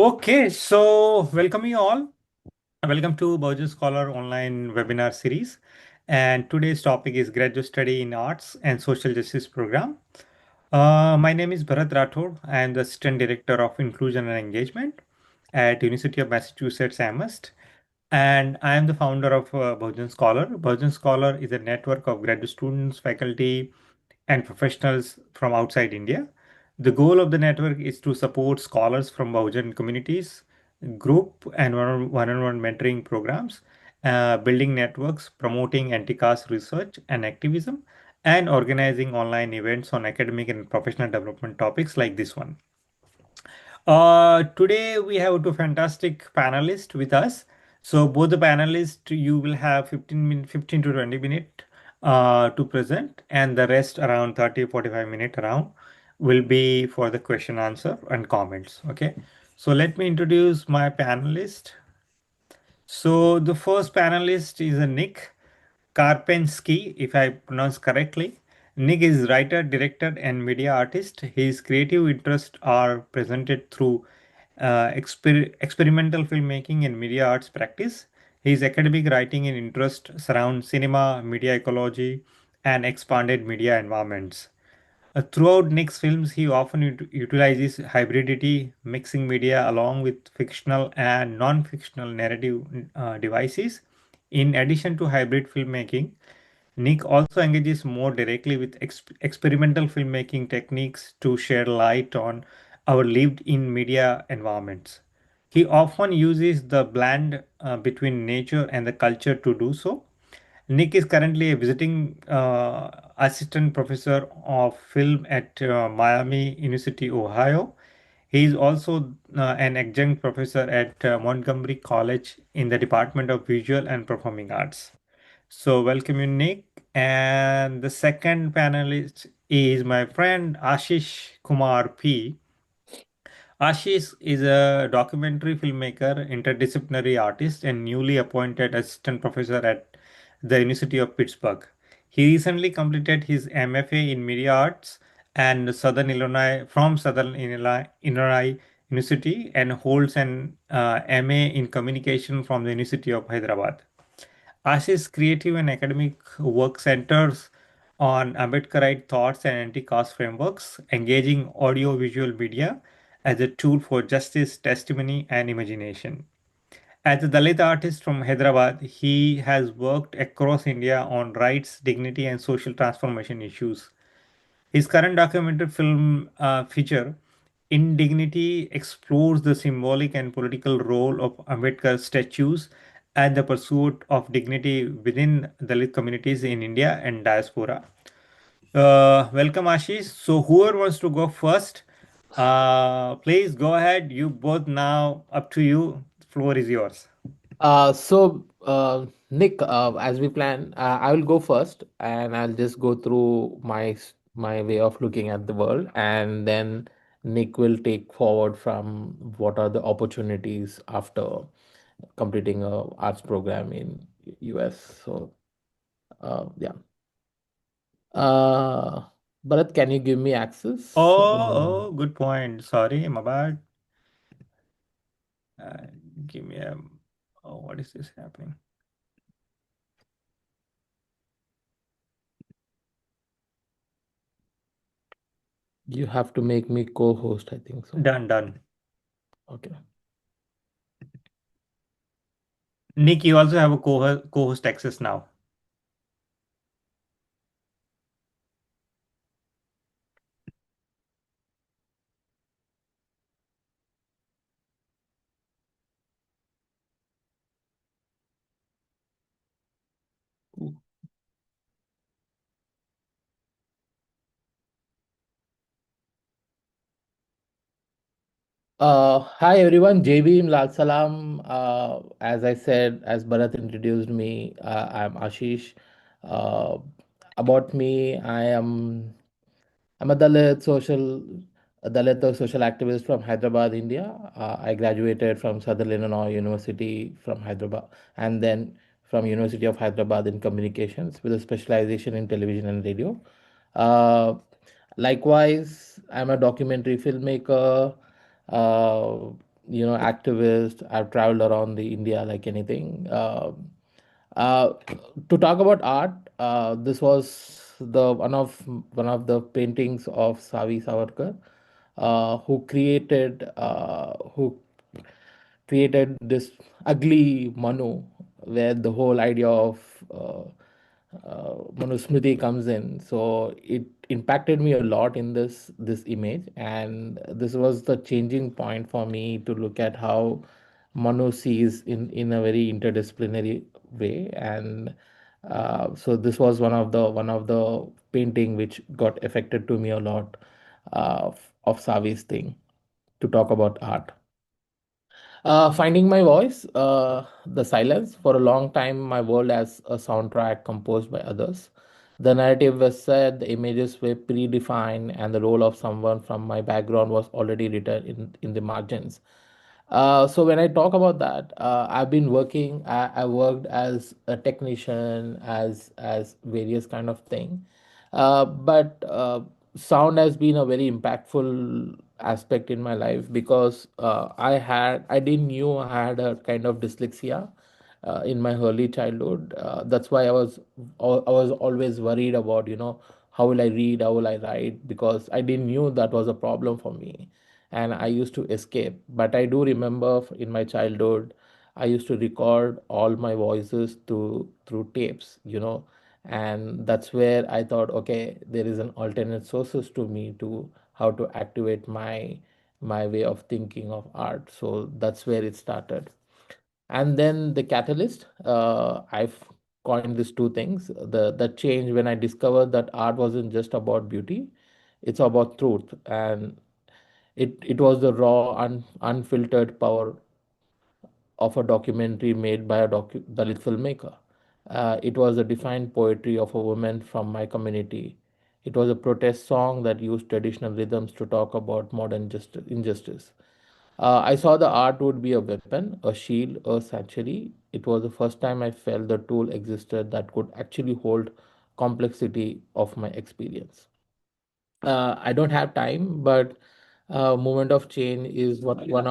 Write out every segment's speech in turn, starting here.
Okay, so welcome you all. Welcome to Bahujan Scholar online webinar series. And today's topic is Graduate Study in Arts and Social Justice Program. My name is Bharat Rathod. I am the Assistant Director of Inclusion and Engagement at University of Massachusetts Amherst. And I am the founder of Bahujan Scholar. Bahujan Scholar is a network of graduate students, faculty, and professionals from outside India. The goal of the network is to support scholars from Bahujan communities, group and one-on-one mentoring programs, building networks, promoting anti-caste research and activism, and organizing online events on academic and professional development topics like this one. Today we have two fantastic panelists with us. So both the panelists, you will have 15 to 20 minutes to present, and the rest around 30-45 minutes around will be for the question answer and comments. Okay. So let me introduce my panelist. So the first panelist is a Nick Carpensky, if I pronounce correctly. Nick is writer, director, and media artist. His creative interests are presented through experimental filmmaking and media arts practice. His academic writing and interest surround cinema, media ecology, and expanded media environments. Throughout Nick's films, he often utilizes hybridity, mixing media along with fictional and non-fictional narrative devices. In addition to hybrid filmmaking, Nick also engages more directly with experimental filmmaking techniques to shed light on our lived-in media environments. He often uses the blend between nature and the culture to do so. Nick is currently a visiting assistant professor of film at Miami University, Ohio. He is also an adjunct professor at Montgomery College in the Department of Visual and Performing Arts. So, welcome you, Nick. And the second panelist is my friend Ashish Kumar RP. Ashish is a documentary filmmaker, interdisciplinary artist, and newly appointed assistant professor at the University of Pittsburgh. He recently completed his MFA in Media Arts and Southern Illinois University and holds an MA in Communication from the University of Hyderabad. Ashish's creative and academic work centers on Ambedkarite thoughts and anti-caste frameworks, engaging audio-visual media as a tool for justice, testimony, and imagination. As a Dalit artist from Hyderabad, he has worked across India on rights, dignity, and social transformation issues. His current documentary film feature, Indignity, explores the symbolic and political role of Ambedkar statues and the pursuit of dignity within Dalit communities in India and diaspora. Welcome, Ashish. So, whoever wants to go first, please go ahead. You both now, up to you. The floor is yours. Nick, as we plan, I will go first, and I'll just go through my way of looking at the world, and then Nick will take forward from what are the opportunities after completing a arts program in US. Yeah. Uh, Bharat, can you give me access? Good point. Sorry, my bad. Uh, Give me a. Oh, what is this happening? You have to make me co-host, I think so. Done, done. Okay. Nick, you also have a co-host access now. Hi everyone, JB Lal Salam. As I said, as Bharat introduced me, I'm Ashish. Uh, about me, I'm a Dalit or social activist from Hyderabad, India. I graduated from Southern Illinois University from Hyderabad, and then from University of Hyderabad in communications with a specialization in television and radio. Uh, Likewise, I'm a documentary filmmaker. Uh, activist. I've traveled around the India like anything. Uh, to talk about art, this was the one of the paintings of Savi Savarkar, who created this ugly Manu, where the whole idea of Manusmriti comes in. So it impacted me a lot in this image, and this was the changing point for me to look at how Manu sees in a very interdisciplinary way. And so this was one of the painting which got affected to me a lot, of Savi's thing, to talk about art. Finding my voice, the silence. For a long time, my world as a soundtrack composed by others. The narrative was said, the images were predefined, and the role of someone from my background was already written in the margins. So when I talk about that, I've been working. I worked as a technician, as various kind of thing, but sound has been a very impactful aspect in my life, because I didn't knew I had a kind of dyslexia in my early childhood. That's why I was always worried about, how will I read, how will I write, because I didn't knew that was a problem for me, and I used to escape. But I do remember in my childhood, I used to record all my voices through tapes, and that's where I thought, okay, there is an alternate sources to me to how to activate my way of thinking of art. So that's where it started. And then the catalyst, I've coined these two things. The change when I discovered that art wasn't just about beauty, it's about truth. And it was the raw, unfiltered power of a documentary made by a Dalit filmmaker. It was a defined poetry of a woman from my community. It was a protest song that used traditional rhythms to talk about modern injustice. I saw the art would be a weapon, a shield, a sanctuary. It was the first time I felt the tool existed that could actually hold complexity of my experience. I don't have time, but Movement of Change is uh, one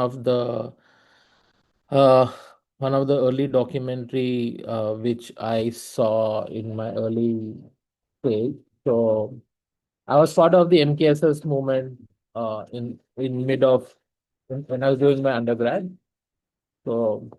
of the early documentary which I saw in my early stage. So I was part of the MKSS movement in mid of when I was doing my undergrad. So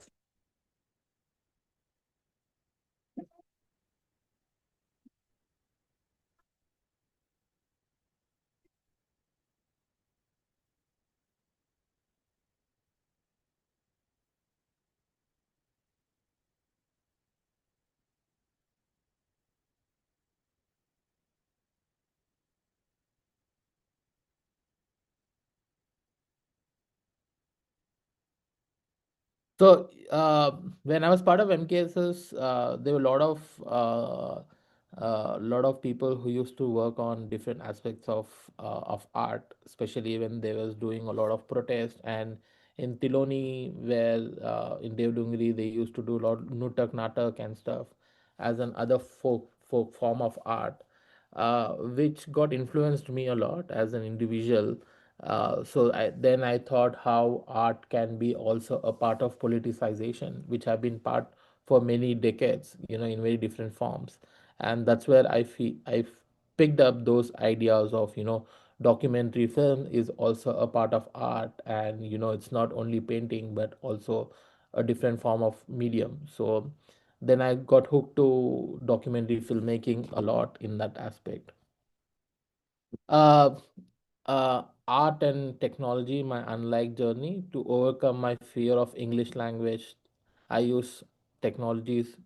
So when I was part of MKSS, there were a lot of people who used to work on different aspects of art, especially when they was doing a lot of protest. And in Tiloni, where in Devdungri, they used to do a lot Nutak Natak and stuff as an other folk form of art, which got influenced me a lot as an individual. Then I thought how art can be also a part of politicization, which have been part for many decades, in very different forms. And that's where I've picked up those ideas of, documentary film is also a part of art, and it's not only painting but also a different form of medium. So then I got hooked to documentary filmmaking a lot in that aspect. Uh, Art and technology, my unlike journey. To overcome my fear of English language, I use technologies,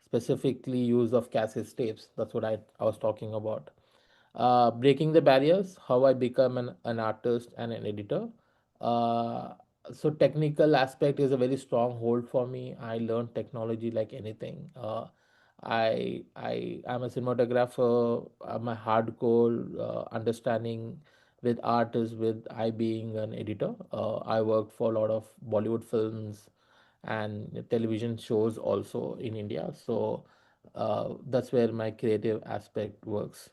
specifically use of cassette tapes. That's what I was talking about. Breaking the barriers, how I become an artist and an editor. Uh, so technical aspect is a very strong hold for me. I learned technology like anything. I am a cinematographer. My hardcore understanding with art is with I being an editor. I work for a lot of Bollywood films and television shows also in India. So that's where my creative aspect works.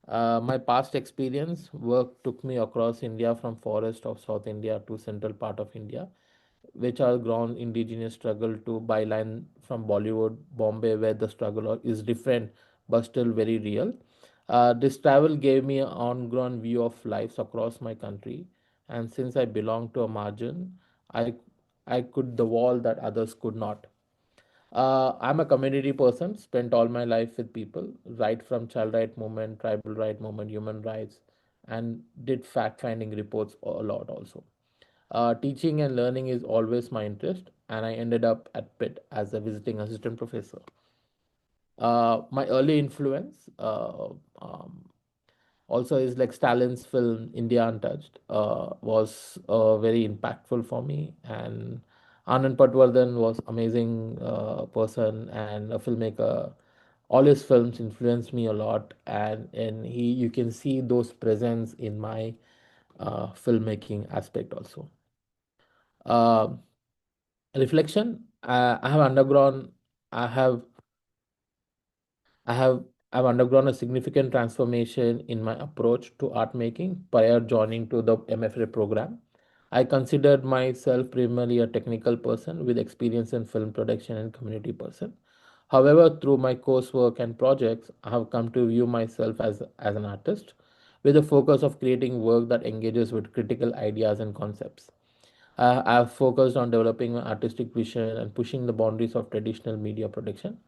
My past experience work took me across India, from forest of South India to central part of India, which are grown indigenous struggle to byline from Bollywood, Bombay, where the struggle is different but still very real. This travel gave me an on-ground view of lives across my country, and since I belong to a margin, I I could the wall that others could not. I'm a community person, spent all my life with people, right from child right movement, tribal right movement, human rights, and did fact finding reports a lot also. Teaching and learning is always my interest, and I ended up at Pitt as a visiting assistant professor. My early influence also is like Stalin's film India Untouched was very impactful for me, and Anand Patwardhan was amazing person and a filmmaker. All his films influenced me a lot, and he you can see those presence in my filmmaking aspect also. Uh, Reflection. I have undergone. I have I have I've undergone a significant transformation in my approach to art making prior joining to the MFA program. I considered myself primarily a technical person with experience in film production and community person. However, through my coursework and projects, I have come to view myself as an artist with a focus of creating work that engages with critical ideas and concepts. I've focused on developing my artistic vision and pushing the boundaries of traditional media production.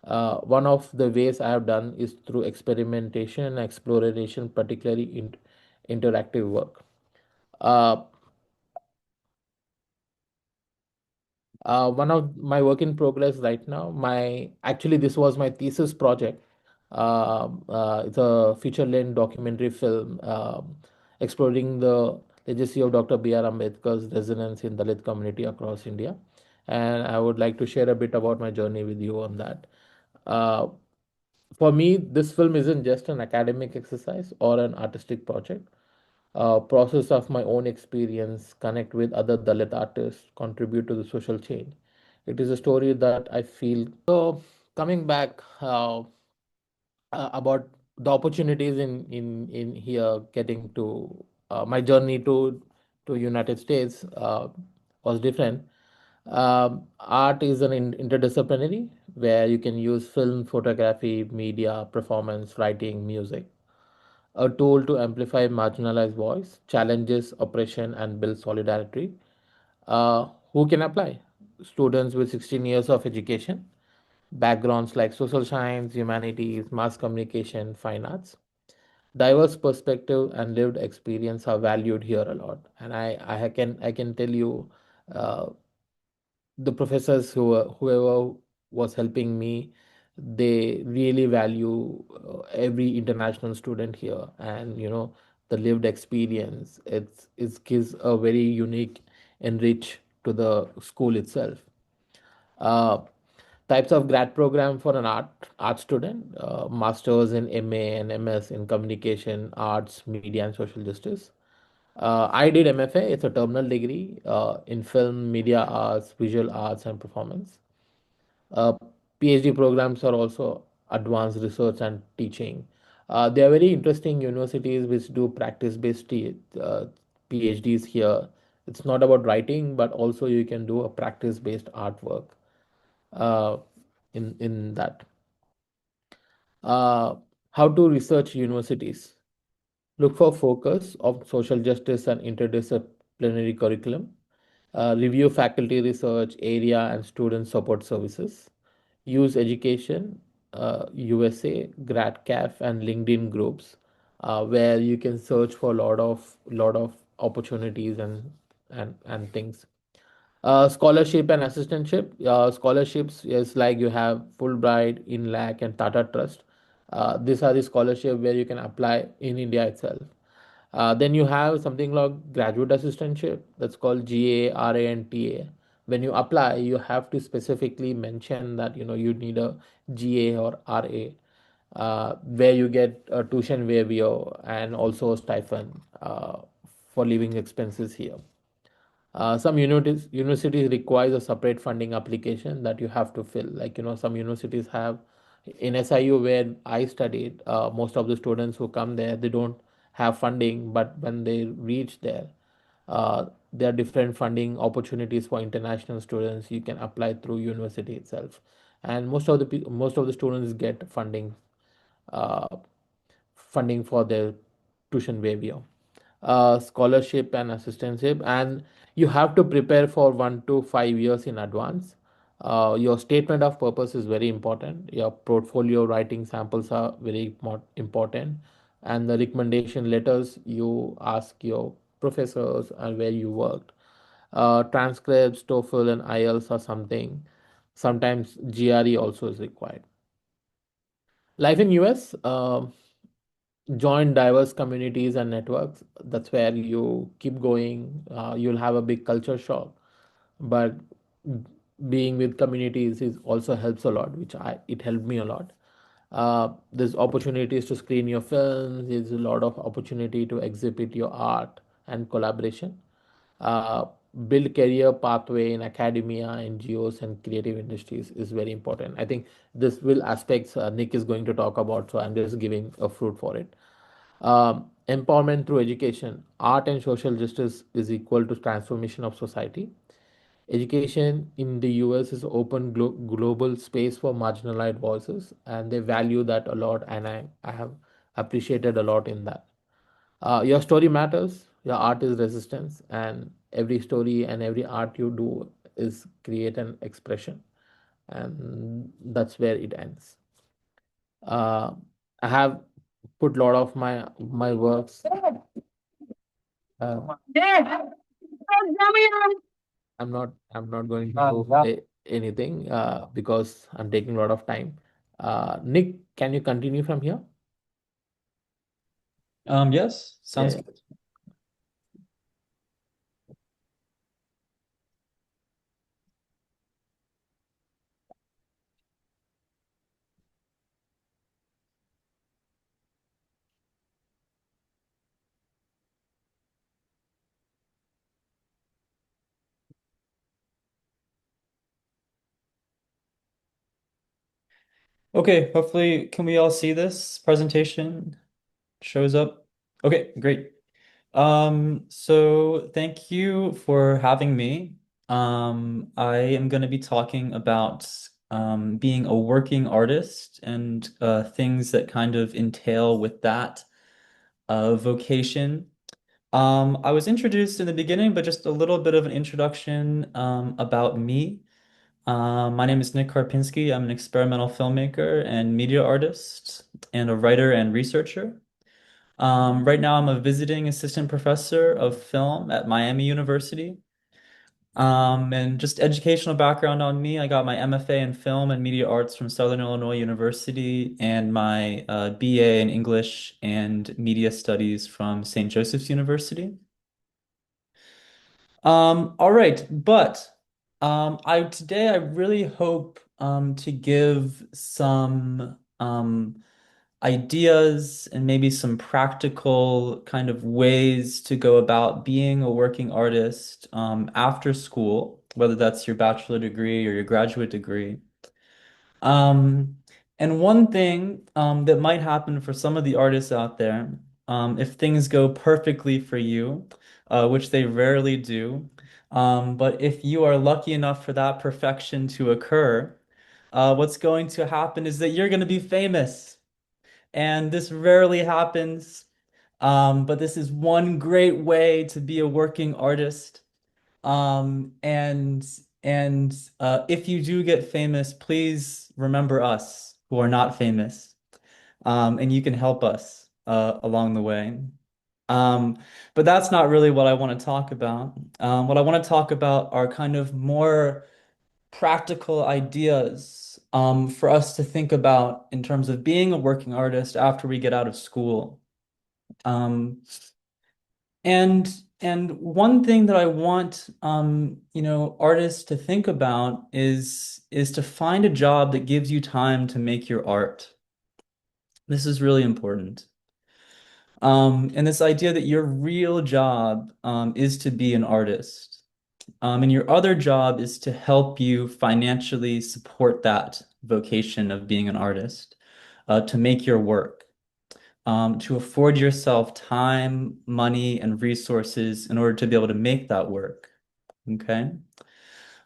One of the ways I have done is through experimentation and exploration, particularly in interactive work. Uh, One of my work in progress right now, my actually this was my thesis project. It's a feature-length documentary film exploring the legacy of Dr. B.R. Ambedkar's resonance in Dalit community across India, and I would like to share a bit about my journey with you on that. Uh, for me, this film isn't just an academic exercise or an artistic project. Process of my own experience, connect with other Dalit artists, contribute to the social change. It is a story that I feel. So, coming back about the opportunities in here, getting to my journey to United States was different. Art is an interdisciplinary where you can use film, photography, media, performance, writing, music, a tool to amplify marginalized voice, challenges oppression, and build solidarity. Who can apply? Students with 16 years of education, backgrounds like social science, humanities, mass communication, fine arts. Diverse perspective and lived experience are valued here a lot, and I can tell you, uh, the professors whoever was helping me, they really value every international student here, and the lived experience, it gives a very unique enrich to the school itself. uh, Types of grad program for an art student: masters in MA and MS in communication arts, media, and social justice. I did MFA. It's a terminal degree in film, media arts, visual arts, and performance. Uh, PhD programs are also advanced research and teaching. They are very interesting universities which do practice-based PhDs here. It's not about writing, but also you can do a practice-based artwork uh, in that. Uh, how to research universities? Look for focus of social justice and interdisciplinary curriculum. Review faculty research, area, and student support services. Use education, USA, Grad Caf, and LinkedIn groups, where you can search for a lot of opportunities and things. Scholarship and assistantship. Scholarships is like you have Fulbright, INLAC, and Tata Trust. These are the scholarship where you can apply in India itself. Then you have something like graduate assistantship, that's called GA, RA, and TA. When you apply, you have to specifically mention that you need a GA or RA, where you get a tuition waiver and also a stipend for living expenses here. Some universities requires a separate funding application that you have to fill. Like some universities have, in SIU where I studied, most of the students who come there, they don't have funding, but when they reach there, There are different funding opportunities for international students. You can apply through university itself, and most of the students get uh, funding for their tuition waiver, scholarship and assistantship, and you have to prepare for 1 to 5 years in advance. Your statement of purpose is very important. Your portfolio writing samples are very important, and the recommendation letters you ask your professors and where you worked. Transcripts, TOEFL, and IELTS are something. Sometimes GRE also is required. Life in US. Join diverse communities and networks. That's where you keep going. You'll have a big culture shock, but being with communities is also helps a lot, which I it helped me a lot. There's opportunities to screen your films. There's a lot of opportunity to exhibit your art and collaboration. Uh, Build career pathway in academia, NGOs, and creative industries is very important. I think this will aspects Nick is going to talk about, so I'm just giving a fruit for it. Empowerment through education. Art and social justice is equal to transformation of society. Education in the US is open global space for marginalized voices, and they value that a lot, and I have appreciated a lot in that. Your story matters, your art is resistance, and every story and every art you do is create an expression, and that's where it ends. Uh, I have put a lot of my works. Uh, I'm not going to say anything because I'm taking a lot of time. Nick, can you continue from here? Yes, sounds Yeah. good. Okay, hopefully, can we all see this presentation? Shows up. Okay, great. So thank you for having me. I am going to be talking about being a working artist and things that kind of entail with that vocation. I was introduced in the beginning, but just a little bit of an introduction about me. My name is Nick Carpensky. I'm an experimental filmmaker and media artist and a writer and researcher. Right now, I'm a visiting assistant professor of film at Miami University. And just educational background on me, I got my MFA in film and media arts from Southern Illinois University and my BA in English and media studies from St. Joseph's University. All right, but I today I really hope to give some ideas and maybe some practical kind of ways to go about being a working artist after school, whether that's your bachelor degree or your graduate degree. Um, and one thing that might happen for some of the artists out there, if things go perfectly for you, which they rarely do, but if you are lucky enough for that perfection to occur, what's going to happen is that you're going to be famous. And this rarely happens, but this is one great way to be a working artist. And if you do get famous, please remember us who are not famous, and you can help us along the way. Um, but that's not really what I want to talk about. What I want to talk about are kind of more practical ideas for us to think about in terms of being a working artist after we get out of school. Um, and and one thing that I want artists to think about is to find a job that gives you time to make your art. This is really important. And this idea that your real job is to be an artist. And your other job is to help you financially support that vocation of being an artist, to make your work. to afford yourself time, money, and resources in order to be able to make that work. Okay.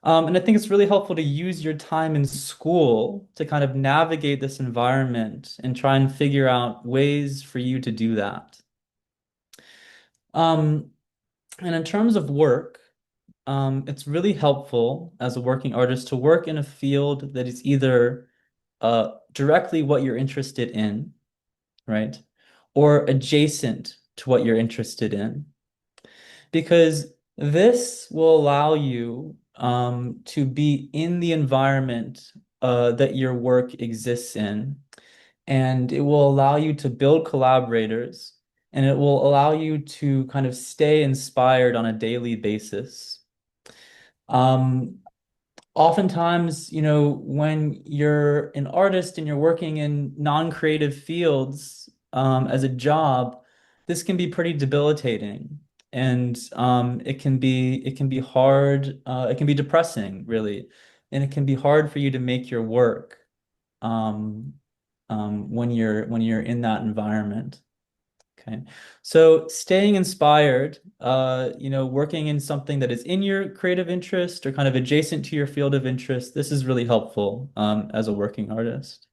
And I think it's really helpful to use your time in school to kind of navigate this environment and try and figure out ways for you to do that. And in terms of work, it's really helpful as a working artist to work in a field that is either directly what you're interested in, right? Or adjacent to what you're interested in. Because this will allow you to be in the environment that your work exists in, and it will allow you to build collaborators, and it will allow you to kind of stay inspired on a daily basis. Um, Oftentimes, when you're an artist and you're working in non-creative fields as a job, this can be pretty debilitating, and it can be hard. It can be depressing, really, and it can be hard for you to make your work um, when you're in that environment. Okay. So staying inspired, working in something that is in your creative interest or kind of adjacent to your field of interest, this is really helpful as a working artist.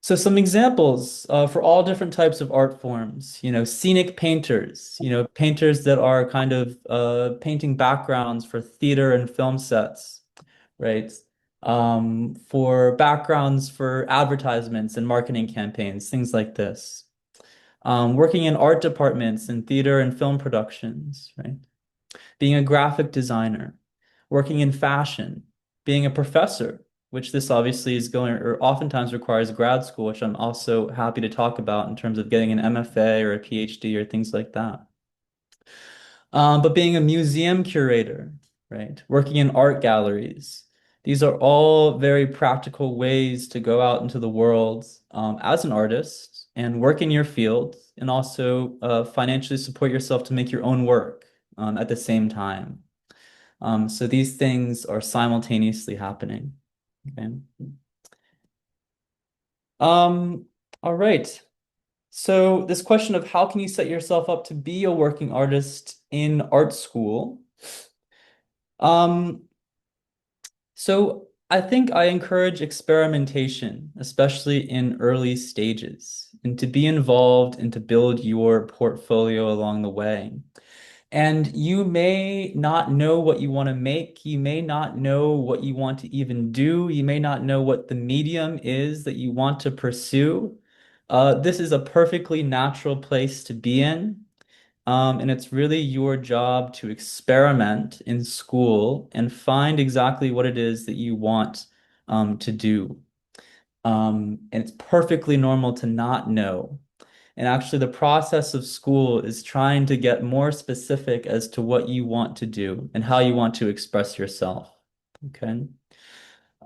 So some examples for all different types of art forms, scenic painters, painters that are kind of painting backgrounds for theater and film sets, right? For backgrounds for advertisements and marketing campaigns, things like this. Working in art departments in theater and film productions, right? Being a graphic designer, working in fashion, being a professor, which this obviously is going or oftentimes requires grad school, which I'm also happy to talk about in terms of getting an MFA or a PhD or things like that. But being a museum curator, right? Working in art galleries. These are all very practical ways to go out into the world as an artist and work in your field and also financially support yourself to make your own work at the same time. So these things are simultaneously happening. Okay. All right. So this question of how can you set yourself up to be a working artist in art school? Um, so I think I encourage experimentation, especially in early stages, and to be involved and to build your portfolio along the way. And you may not know what you want to make. You may not know what you want to even do. You may not know what the medium is that you want to pursue. This is a perfectly natural place to be in. And it's really your job to experiment in school and find exactly what it is that you want to do. And it's perfectly normal to not know. And actually, the process of school is trying to get more specific as to what you want to do and how you want to express yourself. Okay.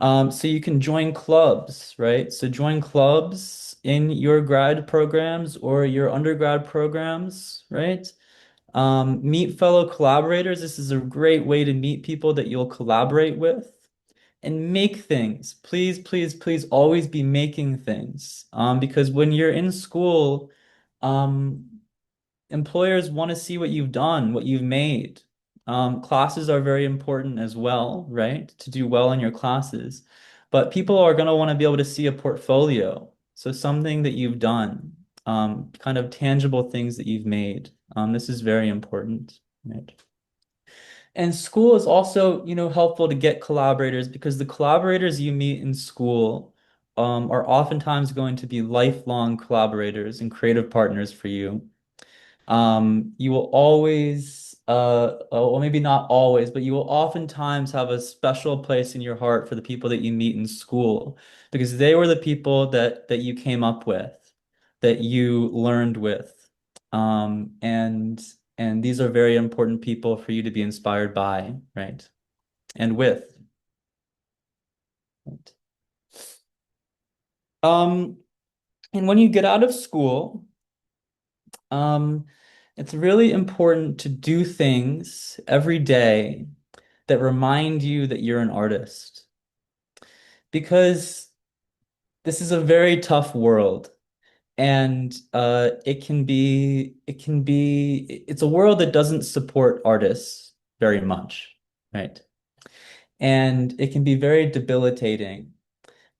So you can join clubs, right? So join clubs in your grad programs or your undergrad programs, right? Meet fellow collaborators. This is a great way to meet people that you'll collaborate with and make things. Please, please, please always be making things. Because when you're in school, um, employers want to see what you've done, what you've made. Classes are very important as well, right? To do well in your classes. But people are going to want to be able to see a portfolio. So something that you've done, kind of tangible things that you've made. This is very important, right? And school is also, helpful to get collaborators because the collaborators you meet in school, are oftentimes going to be lifelong collaborators and creative partners for you. You will always, well, maybe not always, but you will oftentimes have a special place in your heart for the people that you meet in school because they were the people that you came up with, that you learned with. And these are very important people for you to be inspired by, right? And with. Right. Um, and when you get out of school, um, it's really important to do things every day that remind you that you're an artist. Because this is a very tough world. And it's a world that doesn't support artists very much, right? And it can be very debilitating.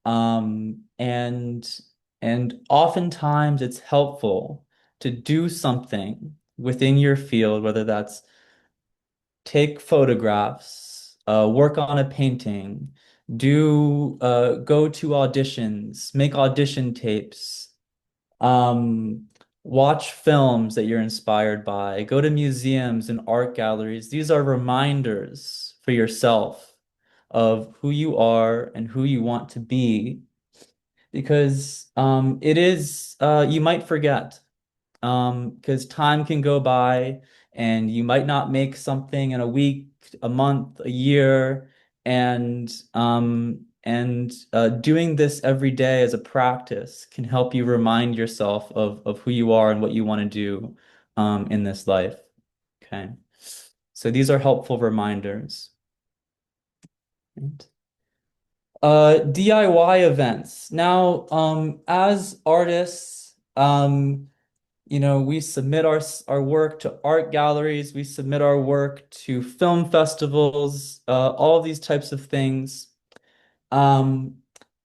Um, and and oftentimes it's helpful to do something within your field, whether that's take photographs, work on a painting, go to auditions, make audition tapes, um, watch films that you're inspired by, go to museums and art galleries. These are reminders for yourself of who you are and who you want to be, because you might forget, because time can go by and you might not make something in a week, a month, a year, and doing this every day as a practice can help you remind yourself of who you are and what you want to do in this life. Okay. So these are helpful reminders. Right. DIY events. Now, as artists, we submit our work to art galleries, we submit our work to film festivals, all these types of things. Um,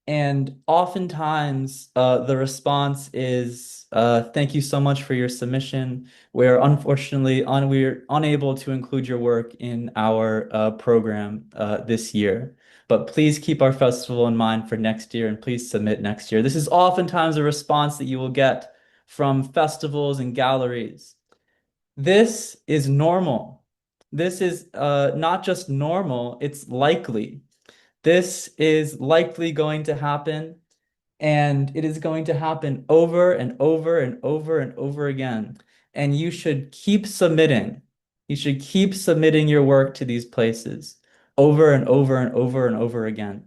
and oftentimes, the response is, "Thank you so much for your submission. We're unable to include your work in our program this year. But please keep our festival in mind for next year, and please submit next year." This is oftentimes a response that you will get from festivals and galleries. This is normal. This is not just normal, it's likely. This is likely going to happen, and it is going to happen over and over and over and over again. And you should keep submitting. You should keep submitting your work to these places over and over and over and over again.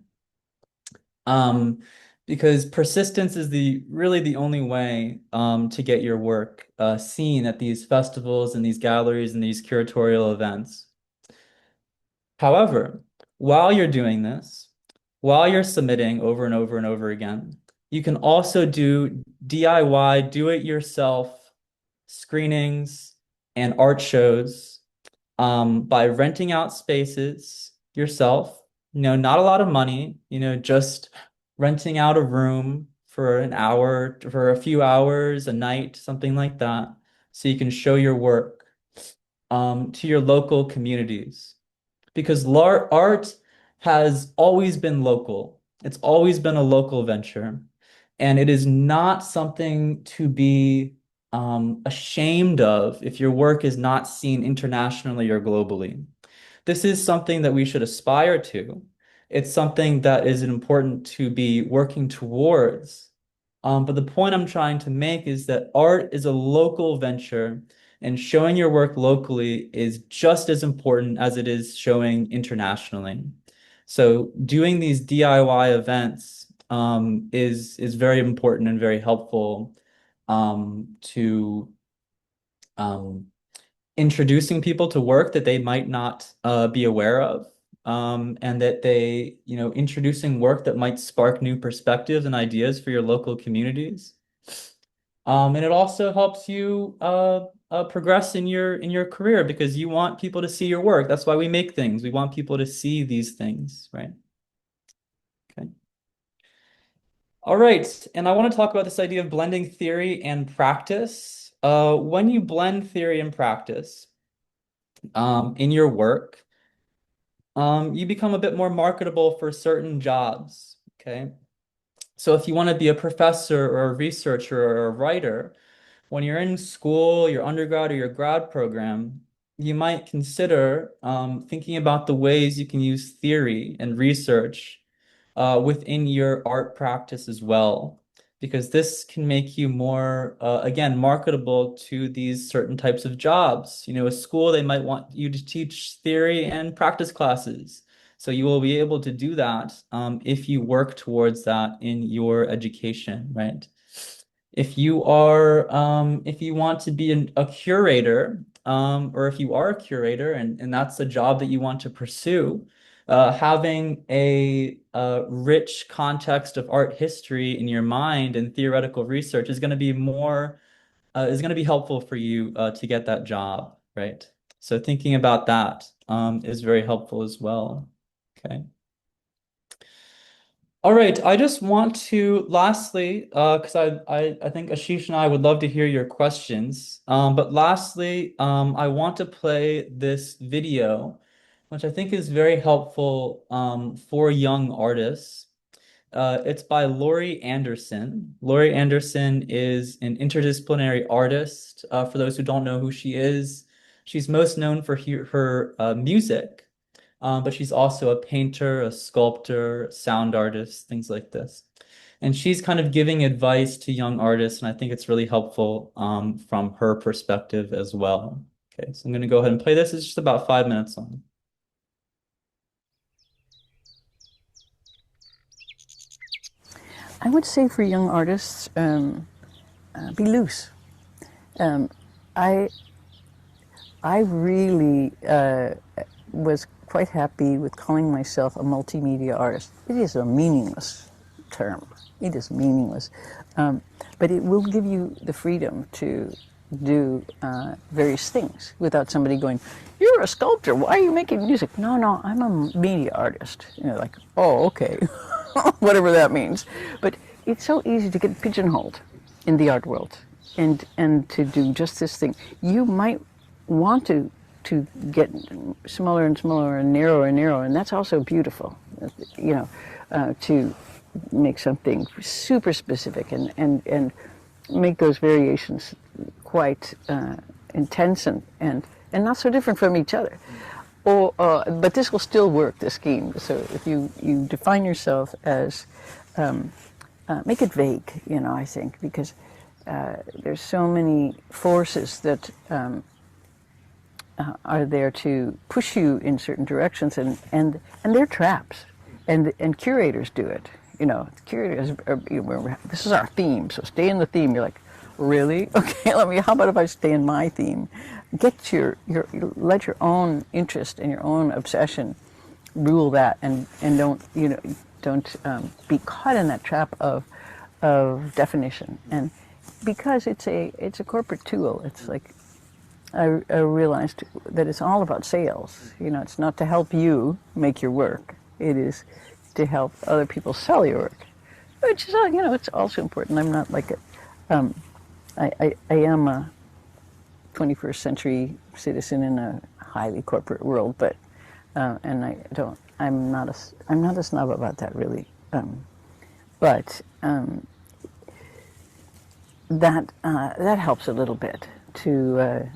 Um, because persistence is really the only way to get your work seen at these festivals and these galleries and these curatorial events. However, while you're doing this, while you're submitting over and over and over again, you can also do DIY, do-it-yourself screenings and art shows by renting out spaces yourself. Not a lot of money, just renting out a room for an hour, for a few hours a night, something like that, so you can show your work to your local communities, because art has always been local. It's always been a local venture, and it is not something to be ashamed of if your work is not seen internationally or globally. This is something that we should aspire to. It's something that is important to be working towards. But the point I'm trying to make is that art is a local venture, and showing your work locally is just as important as it is showing internationally. So doing these DIY events is very important and very helpful to introducing people to work that they might not be aware of, and that introducing work that might spark new perspectives and ideas for your local communities. And it also helps you progress in your career, because you want people to see your work. That's why we make things. We want people to see these things, right? Okay. All right, and I want to talk about this idea of blending theory and practice. When you blend theory and practice in your work, you become a bit more marketable for certain jobs. Okay. So if you want to be a professor or a researcher or a writer, when you're in school, your undergrad or your grad program, you might consider thinking about the ways you can use theory and research within your art practice as well, because this can make you more, again, marketable to these certain types of jobs. A school, they might want you to teach theory and practice classes. So you will be able to do that if you work towards that in your education, right? If you want to be a curator, or if you are a curator and that's a job that you want to pursue, having a rich context of art history in your mind and theoretical research is going to be more is going to be helpful for you to get that job, right? So thinking about that is very helpful as well. Okay. All right, I just want to lastly, because I think Ashish and I would love to hear your questions. But lastly, I want to play this video, which I think is very helpful for young artists. It's by Laurie Anderson. Laurie Anderson is an interdisciplinary artist. For those who don't know who she is, she's most known for her music. But she's also a painter, a sculptor, sound artist, things like this. And she's kind of giving advice to young artists, and I think it's really helpful from her perspective as well. Okay, so I'm going to go ahead and play this. It's just about 5 minutes long. I would say for young artists, be loose. I really was quite happy with calling myself a multimedia artist. It is a meaningless term. It is meaningless. But it will give you the freedom to do various things without somebody going, "You're a sculptor, why are you making music?" No, I'm a media artist. You know, like, oh, okay, whatever that means. But it's so easy to get pigeonholed in the art world and to do just this thing. You might want to get smaller and smaller and narrower, and that's also beautiful, you know, to make something super specific and make those variations quite intense and not so different from each other. Or, but this will still work, the scheme. So if you define yourself as, make it vague, you know, I think, because there's so many forces that are there to push you in certain directions, and they're traps, and curators do it. You know, curators are, this is our theme, so stay in the theme. You're like, really? Okay, how about if I stay in my theme? Get let your own interest and your own obsession rule that, and don't be caught in that trap of definition. And because it's a corporate tool, it's like I realized that it's all about sales. You know, it's not to help you make your work. It is to help other people sell your work, which is, you know, it's also important. I'm not like I am a 21st century citizen in a highly corporate world, but and I'm not a snob about that, really. But that helps a little bit to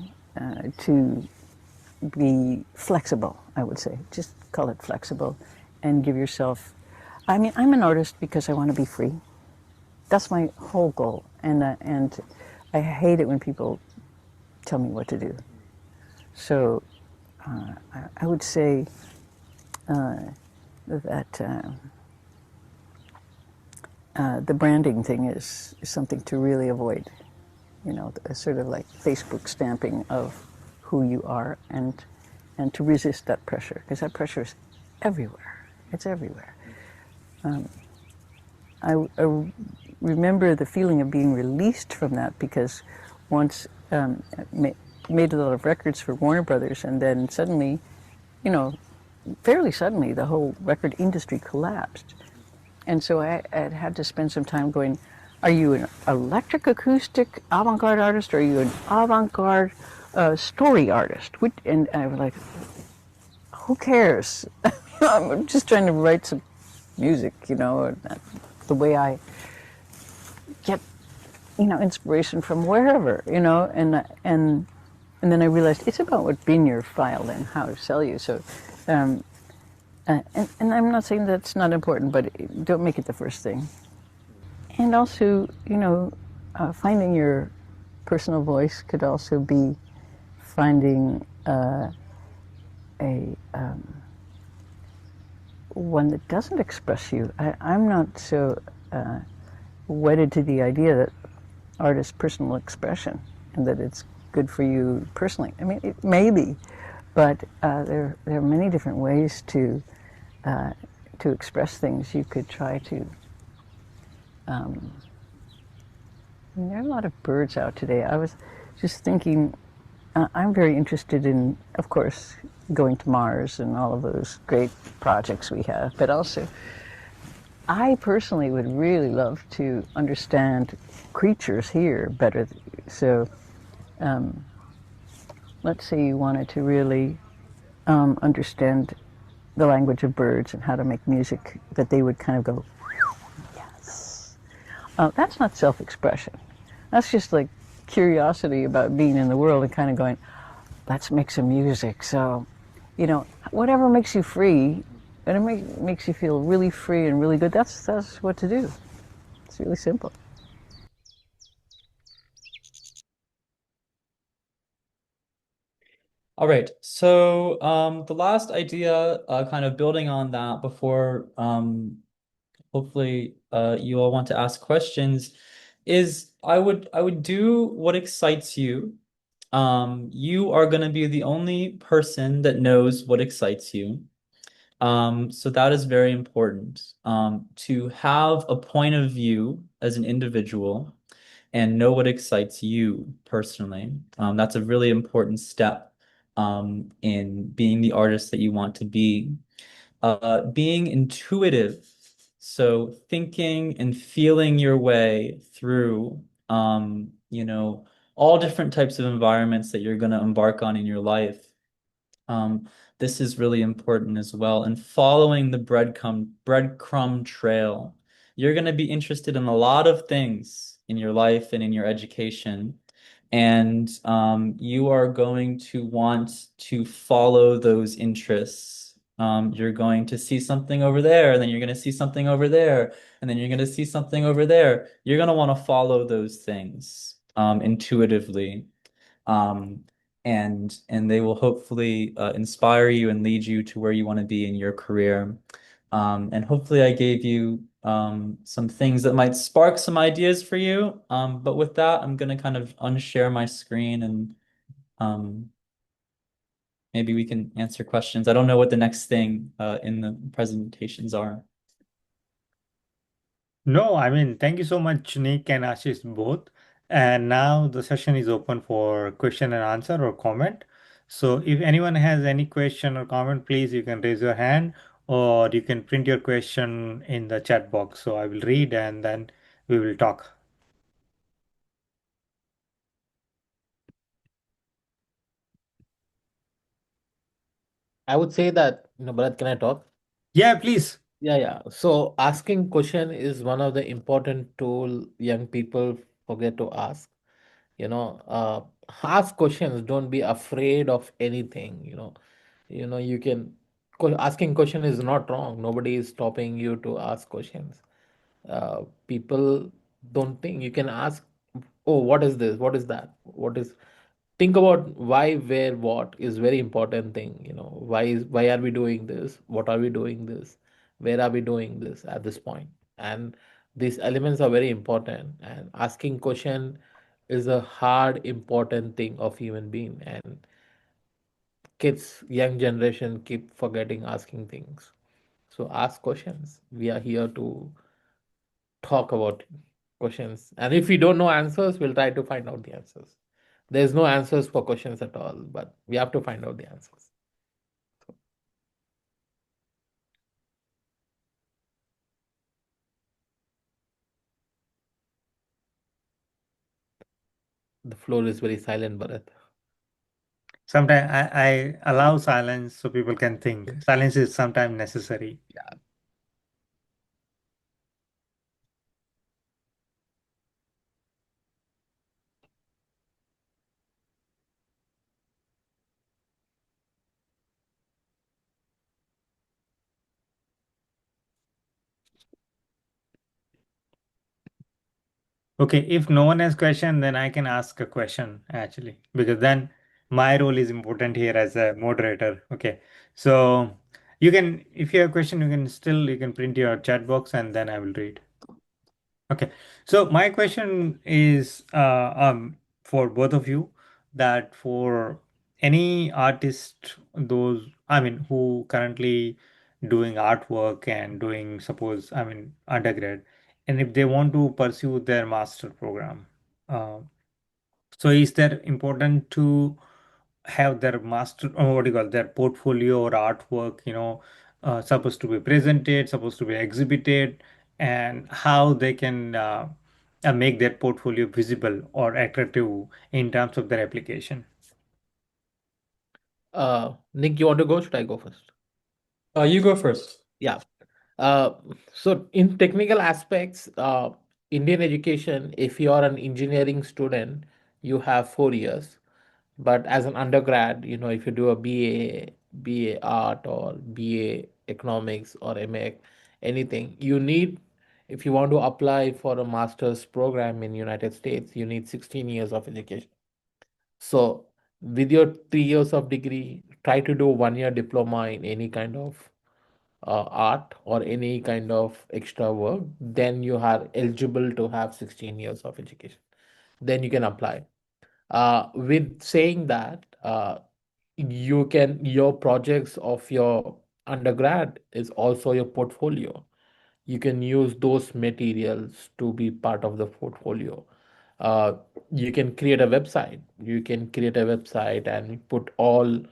be flexible, I would say. Just call it flexible and give yourself, I mean, I'm an artist because I want to be free. That's my whole goal. And I hate it when people tell me what to do. So I would say that the branding thing is something to really avoid. You know, sort of like Facebook stamping of who you are, and to resist that pressure, because that pressure is everywhere. It's everywhere. I remember the feeling of being released from that, because once made a lot of records for Warner Brothers, and then suddenly, you know, fairly suddenly, the whole record industry collapsed. And so I had to spend some time going, are you an electric acoustic avant-garde artist, or are you an avant-garde story artist? And I was like, who cares? I'm just trying to write some music, you know, the way I get, you know, inspiration from wherever, you know, and then I realized it's about what bin you're filed and how to sell you. So, and I'm not saying that's not important, but don't make it the first thing. And also, you know, finding your personal voice could also be finding one that doesn't express you. I'm not so wedded to the idea that art is personal expression and that it's good for you personally. I mean, it may be, but there are many different ways to to express things, you could try to. There are a lot of birds out today. I was just thinking, I'm very interested in, of course, going to Mars and all of those great projects we have, but also I personally would really love to understand creatures here better. So let's say you wanted to really understand the language of birds and how to make music that they would kind of go, yes. That's not self-expression. That's just like curiosity about being in the world and kind of going, let's make some music. So, whatever makes you free, and it makes you feel really free and really good, that's what to do. It's really simple. All right. So the last idea, kind of building on that before hopefully you all want to ask questions, is I would do what excites you. You are going to be the only person that knows what excites you. So that is very important. To have a point of view as an individual and know what excites you personally. That's a really important step in being the artist that you want to be. Being intuitive, so thinking and feeling your way through, all different types of environments that you're going to embark on in your life. Um, this is really important as well. And following the breadcrumb trail, you're going to be interested in a lot of things in your life and in your education. And you are going to want to follow those interests. You're going to see something over there, and then you're going to see something over there, and then you're going to see something over there. You're going to want to follow those things intuitively. Um, and they will hopefully inspire you and lead you to where you want to be in your career. And hopefully I gave you some things that might spark some ideas for you. But with that, I'm going to kind of unshare my screen and um, maybe we can answer questions. I don't know what the next thing in the presentations are. No, I mean, thank you so much, Nick and Ashish both. And now the session is open for question and answer or comment. So if anyone has any question or comment, please you can raise your hand or you can print your question in the chat box. So I will read and then we will talk. I would say that, Bharat, can I talk? Yeah, please. Yeah. So asking question is one of the important tool young people forget to ask. Ask questions. Don't be afraid of anything. You can asking question is not wrong. Nobody is stopping you to ask questions. People don't think you can ask, oh, what is this? What is that? What is think about why, where, what is very important thing. Why are we doing this? What are we doing this? Where are we doing this at this point? And these elements are very important, and asking question is a hard important thing of human being. And kids, young generation keep forgetting asking things. So ask questions. We are here to talk about questions, and if we don't know answers, we'll try to find out the answers. There's no answers for questions at all, but we have to find out the answers. The floor is very silent, Bharat. Sometimes I allow silence so people can think. Silence is sometimes necessary. Yeah. Okay, if no one has question, then I can ask a question actually, because then my role is important here as a moderator. Okay, so you can, if you have a question, you can print your chat box and then I will read. Okay, so my question is for both of you, that for any artist, those I mean who currently doing artwork and doing, suppose, I mean, undergrad, and if they want to pursue their master program. Uh, so is that important to have their master, or what do you call, their portfolio or artwork, supposed to be presented, supposed to be exhibited, and how they can make their portfolio visible or attractive in terms of their application? Nick, you want to go? Should I go first? You go first. Yeah. Uh, so in technical aspects, Indian education, if you are an engineering student, you have 4 years. But as an undergrad, if you do a BA art or BA economics or MA anything, if you want to apply for a master's program in United States, you need 16 years of education. So with your 3 years of degree, try to do 1 year diploma in any kind of art or any kind of extra work, then you are eligible to have 16 years of education. Then you can apply. With saying that, your projects of your undergrad is also your portfolio. You can use those materials to be part of the portfolio. uh, you can create a website. You can create a website and put all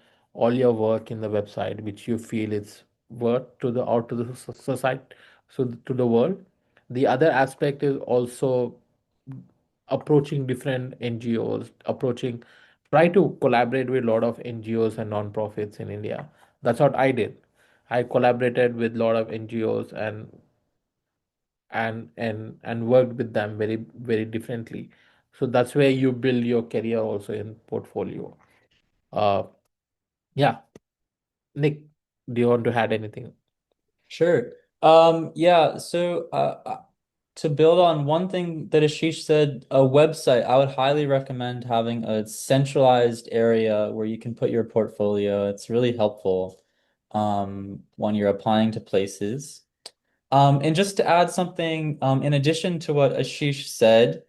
your work in the website which you feel is worth to the out to the society, so to the world. The other aspect is also approaching different NGOs, try to collaborate with a lot of NGOs and non-profits in India. That's what I did. I collaborated with a lot of NGOs and worked with them very very differently. So that's where you build your career also in portfolio. uh yeah. Nick, do you want to add anything? Sure. Yeah, so to build on one thing that Ashish said, a website, I would highly recommend having a centralized area where you can put your portfolio. It's really helpful when you're applying to places. And just to add something, in addition to what Ashish said,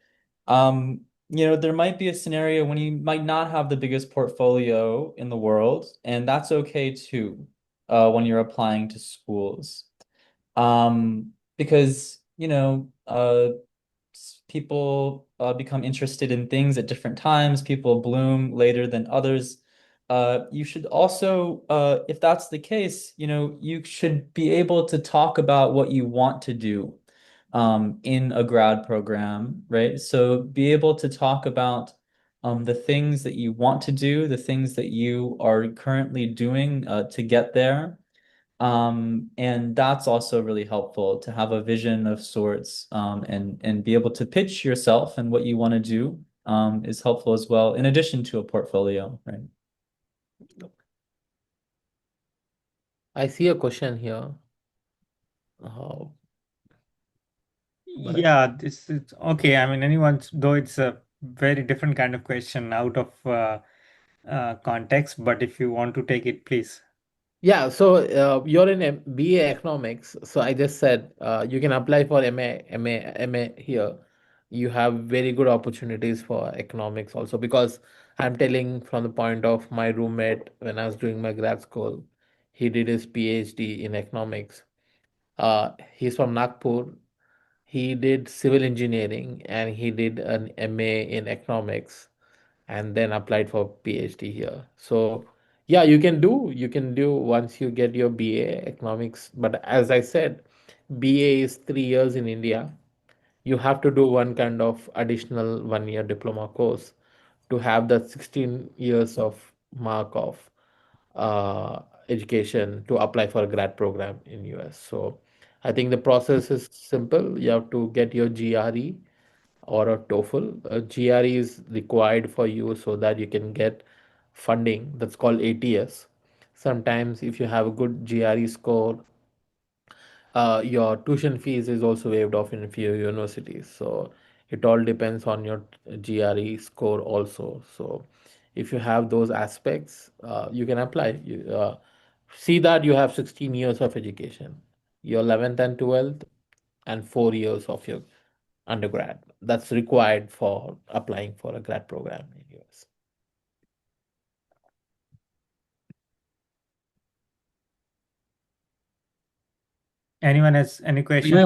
there might be a scenario when you might not have the biggest portfolio in the world, and that's okay too, when you're applying to schools. Because, people become interested in things at different times, people bloom later than others. You should also, if that's the case, you should be able to talk about what you want to do in a grad program, right? So be able to talk about the things that you want to do, the things that you are currently doing to get there. And that's also really helpful to have a vision of sorts, and be able to pitch yourself and what you want to do is helpful as well, in addition to a portfolio, right? I see a question here. uh, Bharat? Yeah, this is okay. I mean, anyone's, though it's a very different kind of question out of context, but if you want to take it, please. Yeah, so you're in BA economics. So I just said you can apply for MA here. You have very good opportunities for economics also, because I'm telling from the point of my roommate when I was doing my grad school. He did his PhD in economics. He's from Nagpur. He did civil engineering and he did an MA in economics and then applied for PhD here. So yeah, you can do once you get your BA economics. But as I said, BA is 3 years in India. You have to do one kind of additional 1 year diploma course to have that 16 years of mark of education to apply for a grad program in US. So I think the process is simple. You have to get your GRE or a TOEFL. A GRE is required for you so that you can get funding. That's called ATS. Sometimes, if you have a good GRE score, your tuition fees is also waived off in a few universities. So it all depends on your GRE score also. So if you have those aspects, you can apply. See that you have 16 years of education, your 11th and 12th, and 4 years of your undergrad. That's required for applying for a grad program in US. Anyone has any Am I question?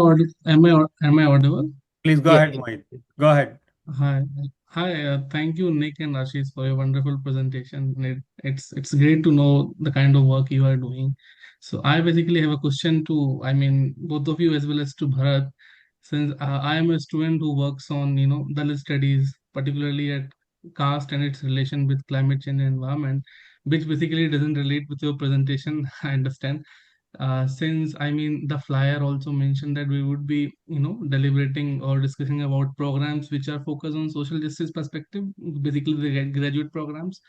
am I audible? Please go Yeah. ahead, Mohit. Go ahead. Hi, thank you, Nick and Ashish, for your wonderful presentation. It's great to know the kind of work you are doing. So I basically have a question to, I mean, both of you as well as to Bharat, since I am a student who works on, Dalit studies, particularly at caste and its relation with climate change and environment, which basically doesn't relate with your presentation, I understand. Since I mean the flyer also mentioned that we would be deliberating or discussing about programs which are focused on social justice perspective, basically the graduate programs.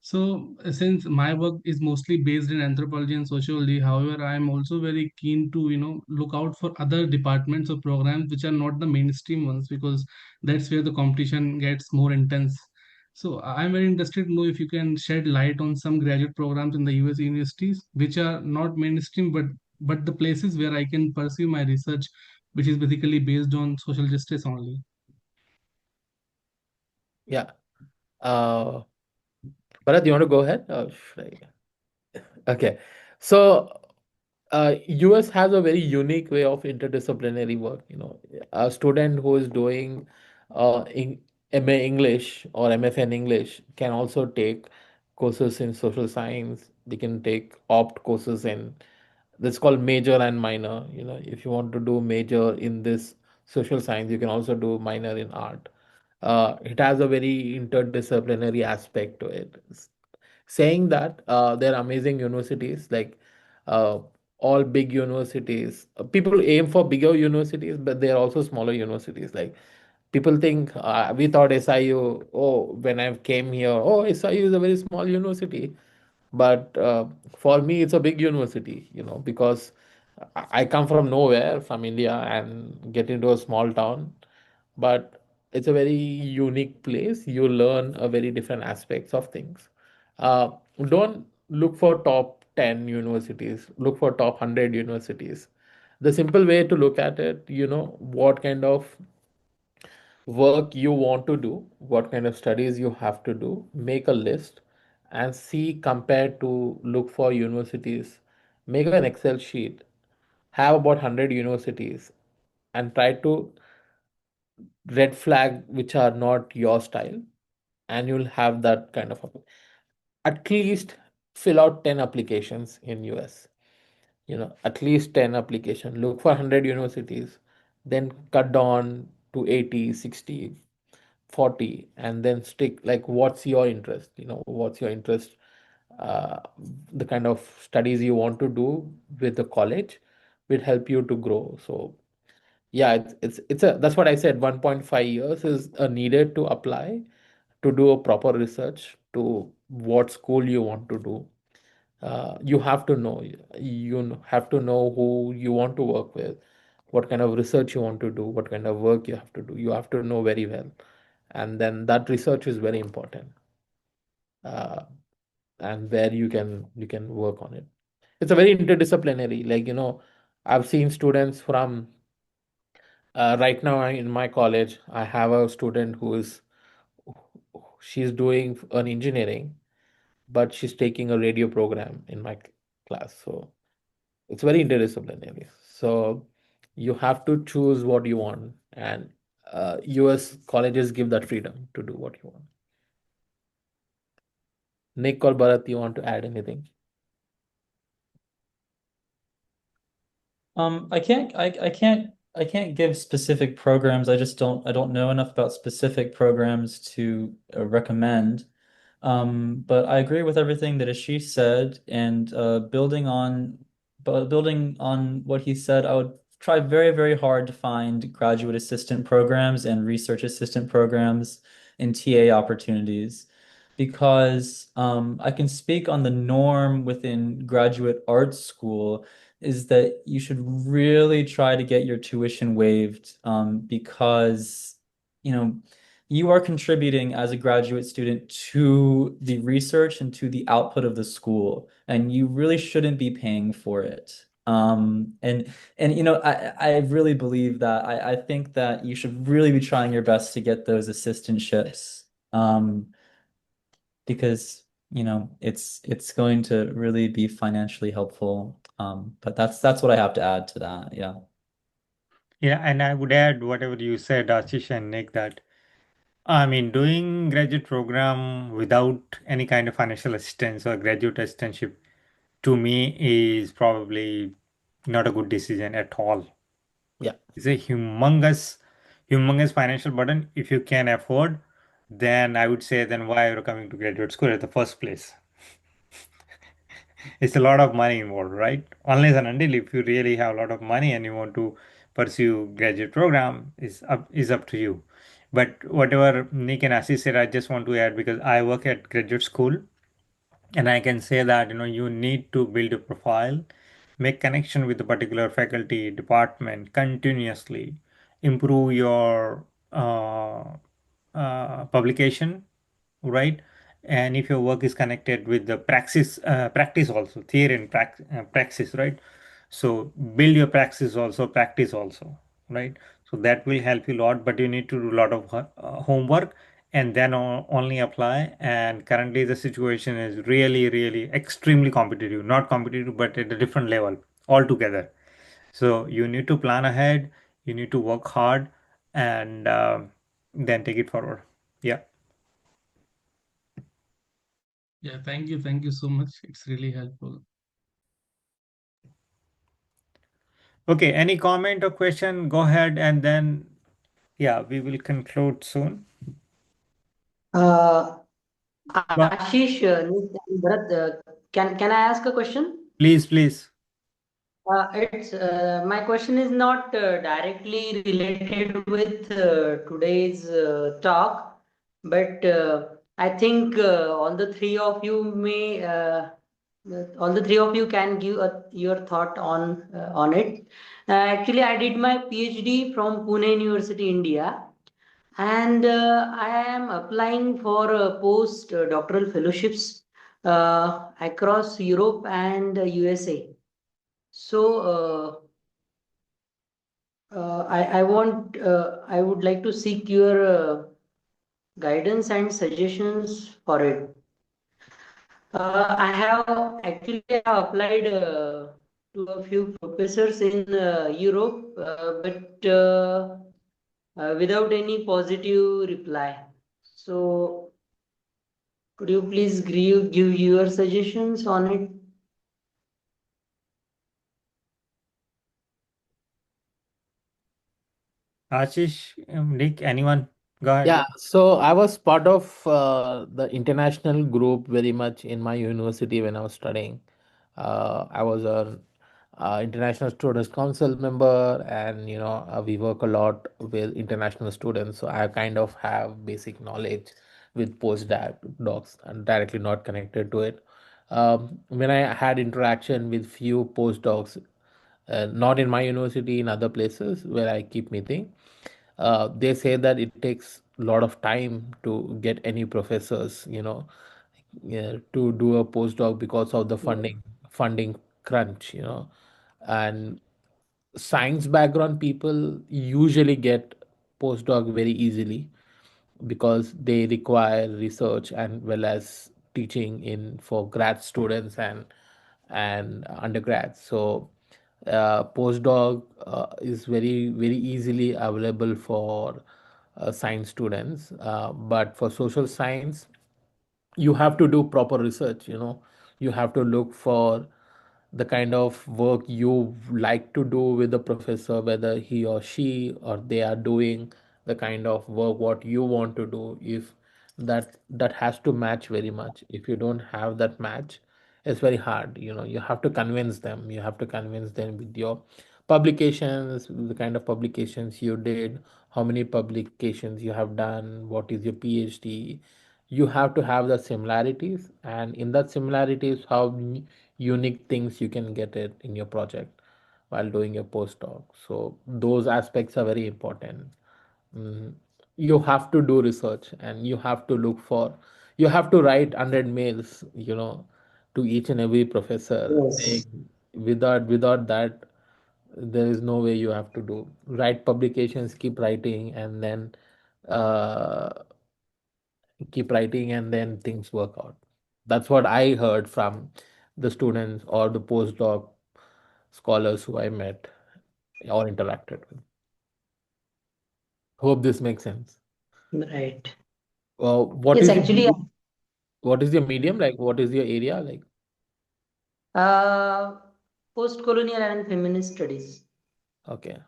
So since my work is mostly based in anthropology and sociology, however, I am also very keen to look out for other departments or programs which are not the mainstream ones, because that's where the competition gets more intense. So I'm very interested to know if you can shed light on some graduate programs in the US universities which are not mainstream, but the places where I can pursue my research, which is basically based on social justice only. Yeah. Uh, Bharat, you want to go ahead? Should I? Okay. So, US has a very unique way of interdisciplinary work. A student who is doing MA English or MFA in English can also take courses in social science. They can take opt courses in that's called major and minor. If you want to do major in this social science, you can also do minor in art. It has a very interdisciplinary aspect to it. Saying that, there are amazing universities like uh, all big universities. People aim for bigger universities, but there are also smaller universities. Like people think, we thought SIU. Oh, when I came here, oh, SIU is a very small university, but for me, it's a big university. Because I come from nowhere, from India, and get into a small town, but it's a very unique place. You learn a very different aspects of things. Uh, don't look for top 10 universities, look for top 100 universities. The simple way to look at it, what kind of work you want to do, what kind of studies you have to do, make a list and see compared to look for universities. Make an Excel sheet, have about 100 universities and try to red flag which are not your style, and you'll have that kind of at least fill out 10 applications in US. At least 10 application, look for 100 universities, then cut down to 80, 60, 40, and then stick like what's your interest, what's your interest, uh, the kind of studies you want to do with the college will help you to grow. So yeah, it's a that's what I said. 1.5 years is needed to apply to do a proper research to what school you want to do. You have to know, have to know who you want to work with, what kind of research you want to do, what kind of work you have to do. You have to know very well, and then that research is very important, uh, and where you can work on it. It's a very interdisciplinary. Like I've seen students from right now in my college. I have a student who is she's doing an engineering, but she's taking a radio program in my class. So it's very interdisciplinary. So you have to choose what you want, and US colleges give that freedom to do what you want. Nick or Bharat, you want to add anything? I can't give specific programs. I don't know enough about specific programs to recommend. But I agree with everything that Ashish said, and building on what he said, I would try very, very hard to find graduate assistant programs and research assistant programs and TA opportunities, because I can speak on the norm within graduate art school is that you should really try to get your tuition waived, because you know you are contributing as a graduate student to the research and to the output of the school, and you really shouldn't be paying for it. I really believe that. I think that you should really be trying your best to get those assistantships, because it's going to really be financially helpful. But that's what I have to add to that. Yeah. Yeah, and I would add whatever you said, Ashish and Nick, that I mean, doing graduate program without any kind of financial assistance or graduate assistantship to me is probably not a good decision at all. Yeah. It's a humongous financial burden. If you can afford, then I would say then why are you coming to graduate school at the first place? It's a lot of money involved, right? Unless and until if you really have a lot of money and you want to pursue graduate program is up to you. But whatever Nick and Ashish said, I just want to add because I work at graduate school and I can say that you need to build a profile, make connection with the particular faculty department continuously, improve your publication, right? And if your work is connected with the practice also, theory and praxis, right? So build your practice also, right? So that will help you a lot, but you need to do a lot of homework and then only apply. And currently the situation is really, really extremely competitive, not competitive, but at a different level altogether. So you need to plan ahead, you need to work hard, and then take it forward. Yeah. Yeah, thank you so much. It's really helpful. Okay, any comment or question? Go ahead, and then, yeah, we will conclude soon. Uh, But Ashish, Nick and Bharat, can I ask a question? please. It's my question is not directly related with today's talk, but I think all the three of you can give your thought on it. Actually, I did my PhD from Pune University, India, and I am applying for post-doctoral fellowships across Europe and USA. So I would like to seek your guidance and suggestions for it. I have applied to a few professors in Europe, but without any positive reply. So could you please give your suggestions on it? Ashish, Nick, anyone? Go ahead. Yeah, so I was part of the international group very much in my university when I was studying. I was a international students council member, and we work a lot with international students. So I kind of have basic knowledge with postdocs and directly not connected to it. When I had interaction with few postdocs, not in my university, in other places where I keep meeting, they say that it takes a lot of time to get any professors, yeah, to do a postdoc because of the funding crunch, and science background people usually get postdoc very easily because they require research and well as teaching in for grad students and undergrads. So postdoc is very easily available for science students, but for social science you have to do proper research. You have to look for the kind of work you like to do with the professor, whether he or she or they are doing the kind of work what you want to do. If that has to match very much. If you don't have that match, it's very hard. You have to convince them. You have to convince them with your publications, the kind of publications you did, how many publications you have done, what is your PhD. You have to have the similarities, and in that similarities how unique things you can get it in your project while doing your postdoc. So those aspects are very important. Mm, you have to do research, and you have to look for, you have to write 100 mails, to each and every professor Yes. saying, without that there is no way. You have to do write publications, uh, keep writing, and then things work out. That's what I heard from the students or the postdoc scholars who I met or interacted with. Hope this makes sense. Right. What Yes, is your actually, what is your medium? Like, what is your area? Like, uh, post-colonial and feminist studies. okay.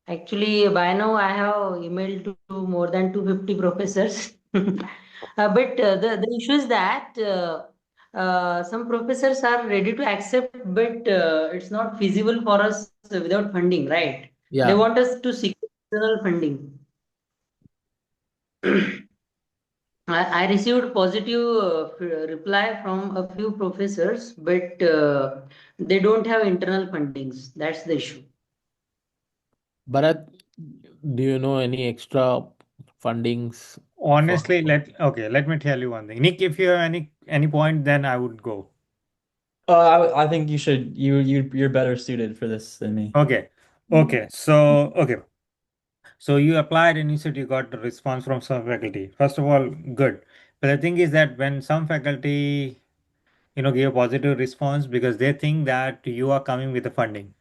Actually, by now I have emailed to more than 250 professors. But the issue is that some professors are ready to accept, but it's not feasible for us without funding, right? They Yeah. want us to seek external funding. I received positive reply from a few professors, but they don't have internal fundings. That's the issue. Bharat, do you know any extra fundings for? Honestly, let me tell you one thing. Nick, if you have any point, then I would go. I think you're better suited for this than me. Okay. So you applied and you said you got the response from some faculty. First of all, good. But the thing is that when some faculty, give a positive response because they think that you are coming with the funding.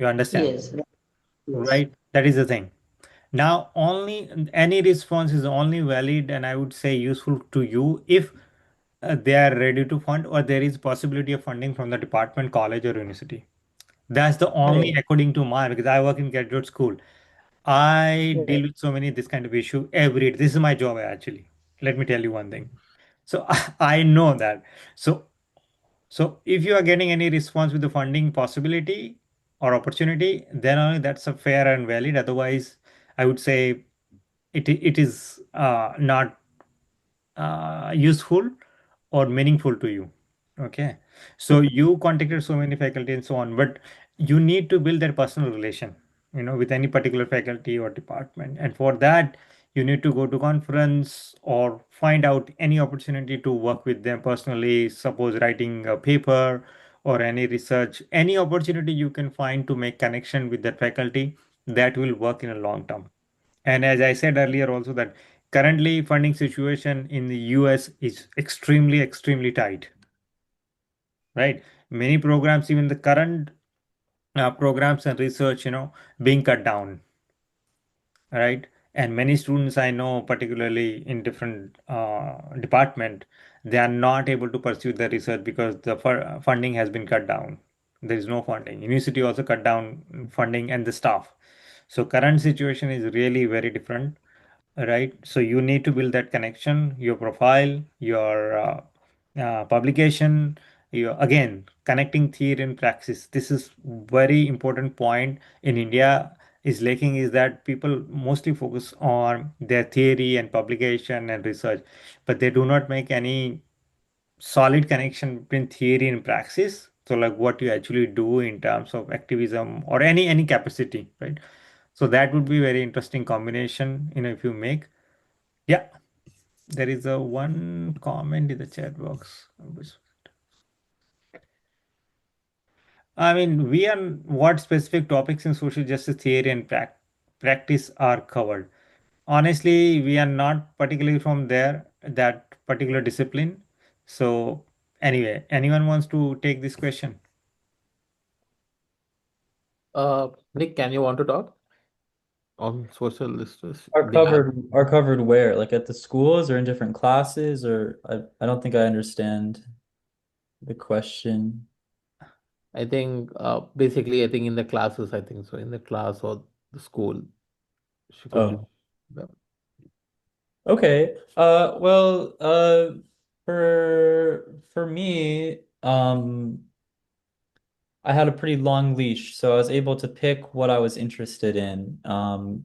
You understand, Yes, yes. right? That is the thing. Now, only any response is only valid and I would say useful to you if they are ready to fund or there is possibility of funding from the department, college, or university. That's the only, Right. according to my, because I work in graduate school. I deal with so many this kind of issue every day. This is my job actually. Let me tell you one thing. So I know that. So if you are getting any response with the funding possibility or opportunity, then only that's a fair and valid. Otherwise, I would say it is not useful or meaningful to you. Okay, so you contacted so many faculty and so on, but you need to build that personal relation, with any particular faculty or department, and for that you need to go to conference or find out any opportunity to work with them personally, suppose writing a paper or any research, any opportunity you can find to make connection with that faculty, that will work in a long term. And as I said earlier, also that currently funding situation in the US is extremely, extremely tight, right? Many programs, even the current programs and research, being cut down, right? And many students I know, particularly in different department, they are not able to pursue the research because the funding has been cut down. There is no funding. University also cut down funding and the staff. So current situation is really very different, right? So you need to build that connection, your profile, your publication, your again connecting theory and praxis. This is very important point in India is lacking is that people mostly focus on their theory and publication and research, but they do not make any solid connection between theory and praxis. So like what you actually do in terms of activism or any capacity, right? So that would be very interesting combination, if you make. Yeah, there is a one comment in the chat box. I mean, we are what specific topics in social justice theory and practice are covered. Honestly, we are not particularly from there, that particular discipline. So, anyway, anyone wants to take this question? Nick, can you want to talk on social justice? Are covered where? Like at the schools or in different classes or I don't think I understand the question. I think basically, I think in the classes, I think so. In the class or the school, she could. Oh, okay. For me, I had a pretty long leash, so I was able to pick what I was interested in,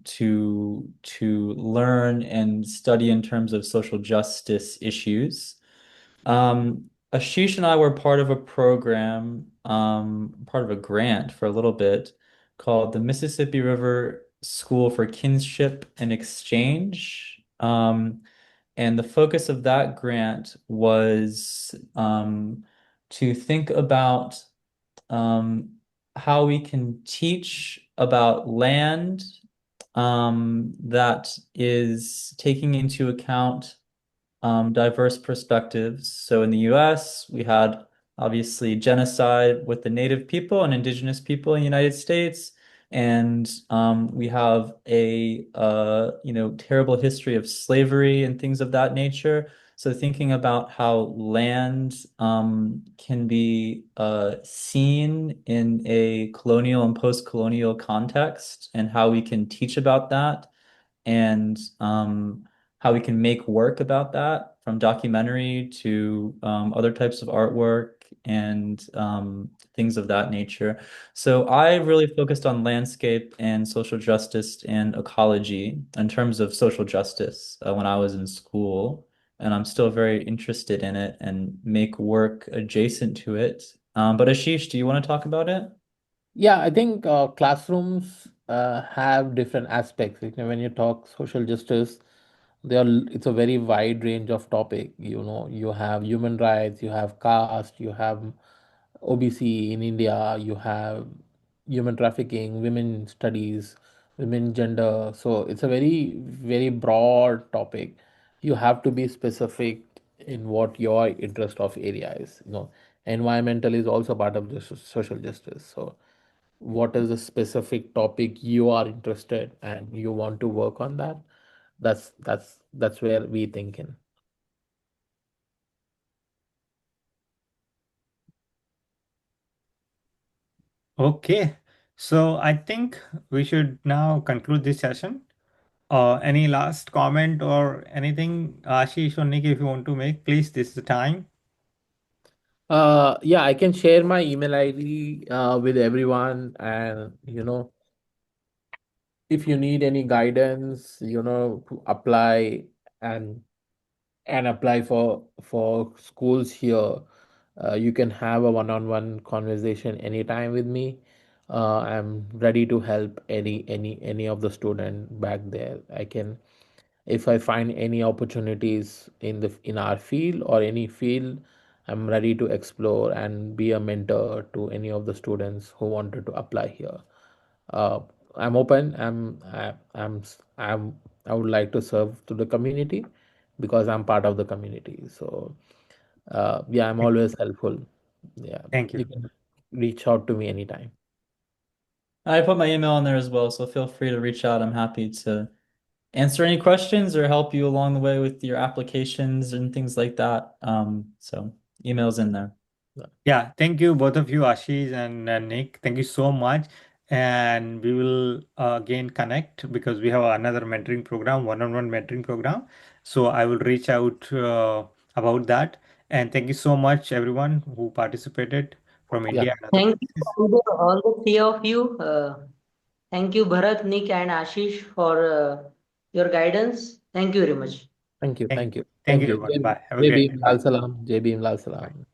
to learn and study in terms of social justice issues. Ashish and I were part of a program, part of a grant for a little bit called the Mississippi River School for Kinship and Exchange. And the focus of that grant was to think about how we can teach about land that is taking into account diverse perspectives. So in the US, we had obviously genocide with the native people and indigenous people in the United States. And we have a terrible history of slavery and things of that nature. So thinking about how land can be seen in a colonial and post-colonial context and how we can teach about that and how we can make work about that from documentary to other types of artwork and things of that nature. So I really focused on landscape and social justice and ecology in terms of social justice when I was in school. And I'm still very interested in it and make work adjacent to it. But Ashish, do you want to talk about it? Yeah, I think classrooms have different aspects. You know, when you talk social justice, it's a very wide range of topic. You know, you have human rights, you have caste, you have OBC in India, you have human trafficking, women studies, women gender. So it's a very, very broad topic. You have to be specific in what your interest of area is. You know, environmental is also part of the social justice. So what is the specific topic you are interested and you want to work on that, that's where we think in. Okay. So I think we should now conclude this session. Any last comment or anything, Ashish or Nick, if you want to make, please, this is the time. Yeah, I can share my email ID with everyone, and you know, if you need any guidance, you know, to apply and apply for schools here, you can have a one-on-one conversation anytime with me. I'm ready to help any of the student back there. I can, if I find any opportunities in our field or any field, I'm ready to explore and be a mentor to any of the students who wanted to apply here. uh, I'm open. I would like to serve to the community because I'm part of the community. So yeah, I'm always helpful. Yeah, Thank you you. can reach out to me anytime. I put my email on there as well, so feel free to reach out. I'm happy to answer any questions or help you along the way with your applications and things like that. So email's in there. Yeah, thank you, both of you, Ashish and Nick. Thank you so much. And we will again connect because we have another mentoring program, one-on-one mentoring program. So I will reach out about that. And thank you so much, everyone who participated from Yeah, India and other Thank you places. all the three of you. Thank you, Bharat, Nick, and Ashish, for your guidance. Thank you very much. thank you, Thank, thank you, thank thank you, you. everyone. Bye. Have a Jai great Bhim, day. Lal Bye. Salam, Jai Bhim, Lal Bye. Salam.